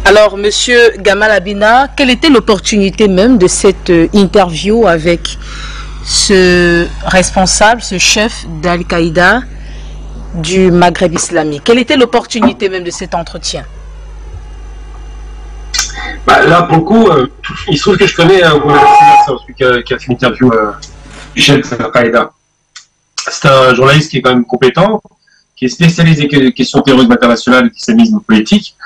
Alors, Monsieur Gamal Abina, quelle était l'opportunité même de cette interview avec ce responsable, ce chef d'Al-Qaïda du Maghreb islamique? Quelle était l'opportunité même de cet entretien? Là, pour le coup, il se trouve que je connais celui qui a fait l'interview du chef d'Al-Qaïda. C'est un journaliste qui est quand même compétent, qui est spécialisé dans les questions de terrorisme international et d'islamisme politique,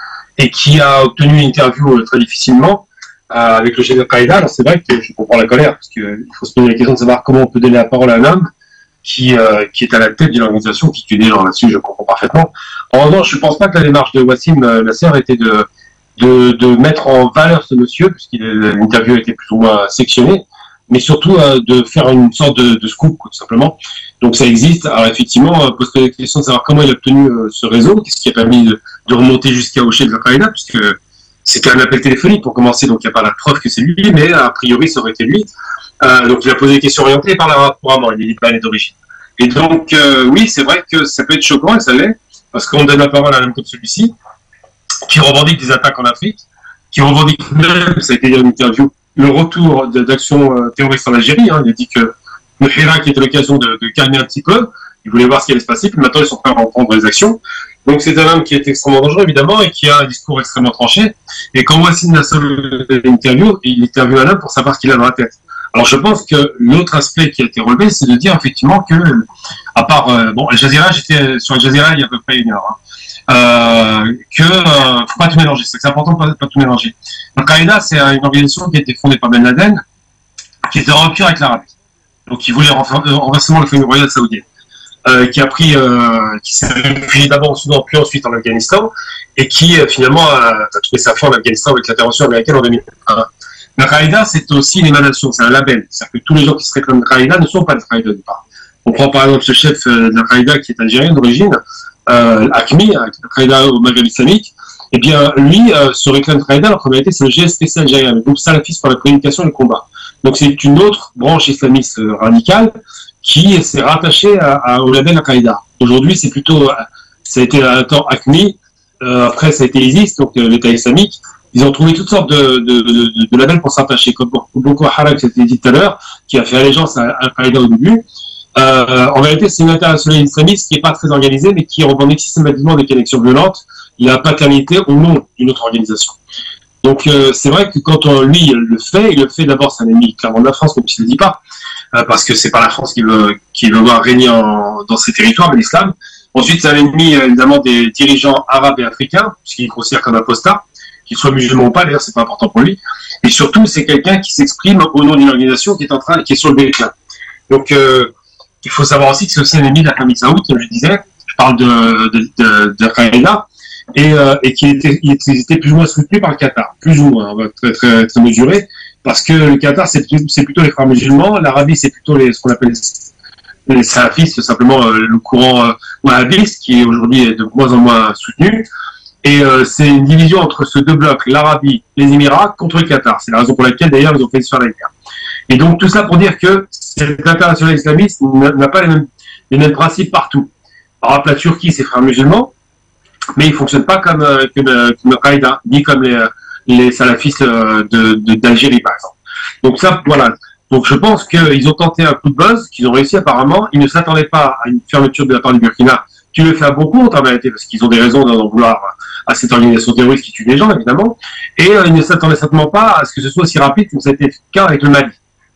et qui a obtenu une interview très difficilement avec le chef d'Al-Qaïda. Alors c'est vrai que je comprends la colère, parce qu'il faut se poser la question de savoir comment on peut donner la parole à un homme qui est à la tête d'une organisation qui tue des gens. Là-dessus, je comprends parfaitement. En revanche, je ne pense pas que la démarche de Wassim Nasser était de mettre en valeur ce monsieur, puisque l'interview a été plus ou moins sectionnée, mais surtout de faire une sorte de scoop, tout simplement. Donc ça existe. Alors effectivement, pose la question de savoir comment il a obtenu ce réseau, qu'est-ce qui a permis de remonter jusqu'au chef de l'Al-Qaïda, puisque c'était un appel téléphonique pour commencer, donc il n'y a pas la preuve que c'est lui, mais a priori ça aurait été lui. Donc il a posé des questions orientées par la couramment, il est libanais d'origine. Et donc oui, c'est vrai que ça peut être choquant, et ça l'est, parce qu'on donne la parole à un homme comme celui-ci, qui revendique des attaques en Afrique, qui revendique même, ça a été dit dans une interview, le retour d'actions terroristes en Algérie. Il a dit que le Hirak était l'occasion de calmer un petit peu, il voulait voir ce qui allait se passer, puis maintenant ils sont prêts à reprendre les actions. Donc c'est un homme qui est extrêmement dangereux, évidemment, et qui a un discours extrêmement tranché. Et quand Wassim Nasser l'interview, il interviewe un homme pour savoir ce qu'il a dans la tête. Alors je pense que l'autre aspect qui a été relevé, c'est de dire effectivement que, à part, Al Jazeera, j'étais sur Al Jazeera il y a à peu près une heure, faut pas tout mélanger, c'est important de pas tout mélanger. Al-Qaïda, c'est une organisation qui a été fondée par Ben Laden, qui était en rupture avec l'Arabie. Donc il voulait renversement le famille royale saoudienne. Qui s'est réfugié d'abord au Soudan, puis ensuite en Afghanistan, et qui finalement a trouvé sa fin en Afghanistan avec l'intervention américaine en 2001. Al-Qaïda, c'est aussi une émanation, c'est un label. C'est-à-dire que tous les gens qui se réclament d'Al-Qaïda ne sont pas d'Al-Qaïda au départ. On prend par exemple ce chef d'Al-Qaïda qui est algérien d'origine, Hakmi, Al-Qaïda au Maghreb islamique. Eh bien, lui se réclame d'Al-Qaïda, alors qu'en réalité c'est le GSPC algérien, le groupe salafiste pour la prédication et le combat. Donc c'est une autre branche islamiste radicale qui s'est rattaché au label Al-Qaïda. Aujourd'hui, c'est plutôt, ça a été un temps Hakmi, après ça a été ISIS, donc l'État islamique. Ils ont trouvé toutes sortes de labels pour s'attacher, comme Boko Haram, qui c'était dit tout à l'heure, qui a fait allégeance à Al-Qaïda au début. En réalité, c'est une internationale islamiste qui n'est pas très organisée, mais qui revendique systématiquement des connexions violentes, la paternité au nom d'une autre organisation. Donc c'est vrai que quand lui il le fait d'abord, c'est un ennemi clairement de la France, même s'il ne le dit pas, parce que c'est pas la France qui veut voir régner dans ces territoires, mais l'islam. Ensuite, c'est un ennemi évidemment des dirigeants arabes et africains, puisqu'il considère comme apostat, qu'ils soient musulmans ou pas, d'ailleurs c'est pas important pour lui. Et surtout, c'est quelqu'un qui s'exprime au nom d'une organisation qui est sur le déclin. Donc il faut savoir aussi que c'est aussi un ennemi de la famille saoudite, comme je disais. Je parle de Qaïda. Et qui était plus ou moins soutenu par le Qatar, plus ou moins, très, très, très mesuré, parce que le Qatar, c'est plutôt les frères musulmans, l'Arabie, c'est plutôt ce qu'on appelle les salafistes, simplement le courant wahhabiste, qui aujourd'hui est de moins en moins soutenu, et c'est une division entre ces deux blocs, l'Arabie, les Émirats, contre le Qatar. C'est la raison pour laquelle, d'ailleurs, ils ont fait faire la guerre. Et donc, tout ça pour dire que cet international islamiste n'a pas les mêmes principes partout. Par exemple, la Turquie, c'est frères musulmans, mais ils ne fonctionnent pas comme Al-Qaïda, ni comme les salafistes d'Algérie, par exemple. Donc ça, voilà. Donc je pense qu'ils ont tenté un coup de buzz, qu'ils ont réussi apparemment. Ils ne s'attendaient pas à une fermeture de la part du Burkina, qui le fait à bon compte en réalité, parce qu'ils ont des raisons d'en vouloir à cette organisation terroriste qui tue des gens, évidemment. Et ils ne s'attendaient certainement pas à ce que ce soit aussi rapide comme ça a été le cas avec le Mali.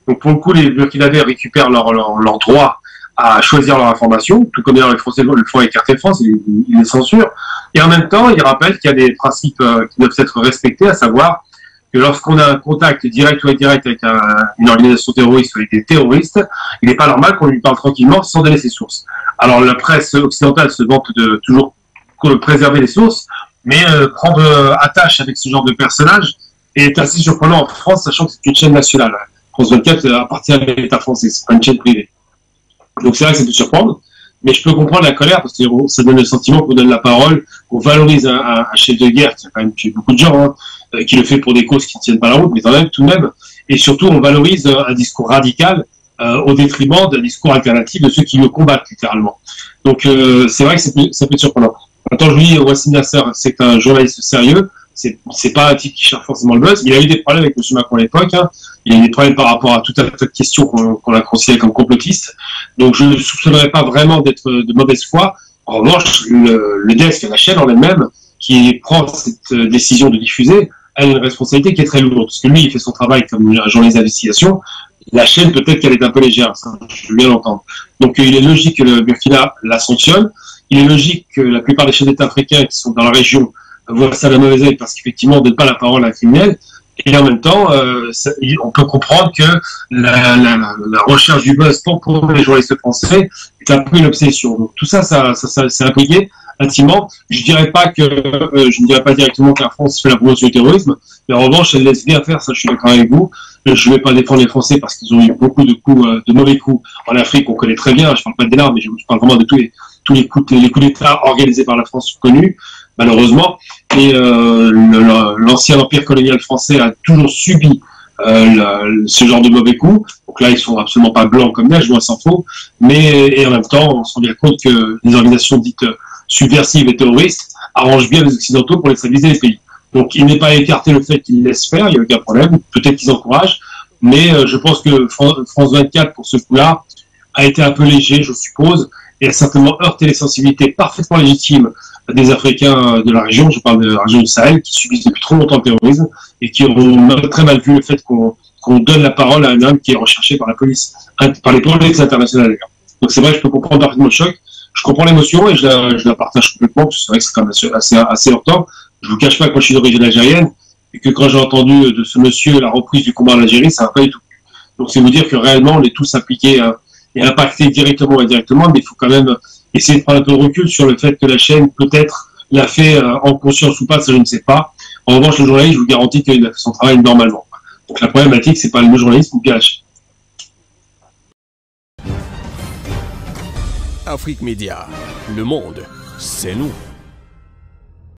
Donc pour le coup, les Burkinabés récupèrent leur droit à choisir leur information, tout comme d'ailleurs les Français le font avec Carte France, ils les censurent. Et en même temps, ils rappellent qu'il y a des principes qui doivent être respectés, à savoir que lorsqu'on a un contact direct ou indirect avec une organisation terroriste ou avec des terroristes, il n'est pas normal qu'on lui parle tranquillement sans donner ses sources. Alors la presse occidentale se vante de toujours préserver les sources, mais prendre attache avec ce genre de personnage est assez surprenant en France, sachant que c'est une chaîne nationale. France 24 appartient à l'État français, c'est pas une chaîne privée. Donc c'est vrai que ça peut surprendre, mais je peux comprendre la colère parce que ça donne le sentiment qu'on donne la parole, qu'on valorise un chef de guerre qui a quand même tué beaucoup de gens, qui le fait pour des causes qui ne tiennent pas la route, mais tout de même, et surtout on valorise un discours radical au détriment d'un discours alternatif de ceux qui le combattent littéralement. Donc c'est vrai que ça peut être surprenant. Maintenant je dis Wassim Nasser, c'est un journaliste sérieux, c'est pas un type qui cherche forcément le buzz. Il a eu des problèmes avec M. Macron à l'époque. Hein. Il a eu des problèmes par rapport à tout un tas de questions qu'on a considérées comme complotistes. Donc je ne soupçonnerais pas vraiment d'être de mauvaise foi. En revanche, le desk, la chaîne en elle-même, qui prend cette décision de diffuser, a une responsabilité qui est très lourde. Parce que lui, il fait son travail comme un journaliste d'investigation. La chaîne, peut-être qu'elle est un peu légère, ça, je veux bien l'entendre. Donc il est logique que le Burkina la sanctionne. Il est logique que la plupart des chefs d'État africains qui sont dans la région voient ça de la mauvaise œil parce qu'effectivement, on ne donne pas la parole à un criminel. Et en même temps, on peut comprendre que la recherche du buzz pour les journalistes français est un peu une obsession. Donc tout ça, c'est impliqué intimement. Je ne dirais pas directement que la France fait la promotion du terrorisme, mais en revanche, elle laisse bien faire, ça je suis d'accord avec vous. Je ne vais pas défendre les Français parce qu'ils ont eu beaucoup de coups, de mauvais coups en Afrique, on connaît très bien, je ne parle pas de l'arme, mais je parle vraiment de tous les coups d'État organisés par la France connus, malheureusement. Et l'ancien empire colonial français a toujours subi ce genre de mauvais coups. Donc là, ils sont absolument pas blancs comme neige, loin s'en faut. Et en même temps, on se rend bien compte que les organisations dites subversives et terroristes arrangent bien les Occidentaux pour les stabiliser les pays. Donc il n'est pas écarté le fait qu'ils laissent faire, il n'y a aucun problème. Peut-être qu'ils encouragent, mais je pense que France 24, pour ce coup-là, a été un peu léger, je suppose, et a certainement heurté les sensibilités parfaitement légitimes des Africains de la région, je parle de la région du Sahel, qui subissent depuis trop longtemps le terrorisme et qui ont très mal vu le fait qu'on donne la parole à un homme qui est recherché par la police, par les polices internationales d'ailleurs. Donc c'est vrai que je peux comprendre parfaitement le choc, je comprends l'émotion et je la partage complètement, parce que c'est vrai que c'est quand même assez heurtant. Je vous cache pas que moi je suis d'origine algérienne et que quand j'ai entendu de ce monsieur la reprise du combat en Algérie, ça va pas du tout. Donc c'est vous dire que réellement on est tous impliqués et impactés directement ou indirectement, mais il faut quand même essayer de prendre un peu de recul sur le fait que la chaîne peut-être l'a fait en conscience ou pas, ça je ne sais pas. En revanche, le journaliste, je vous garantis qu'il a fait son travail normalement. Donc la problématique, c'est pas le journaliste, mais bien la chaîne. Afrique Média, le monde, c'est nous.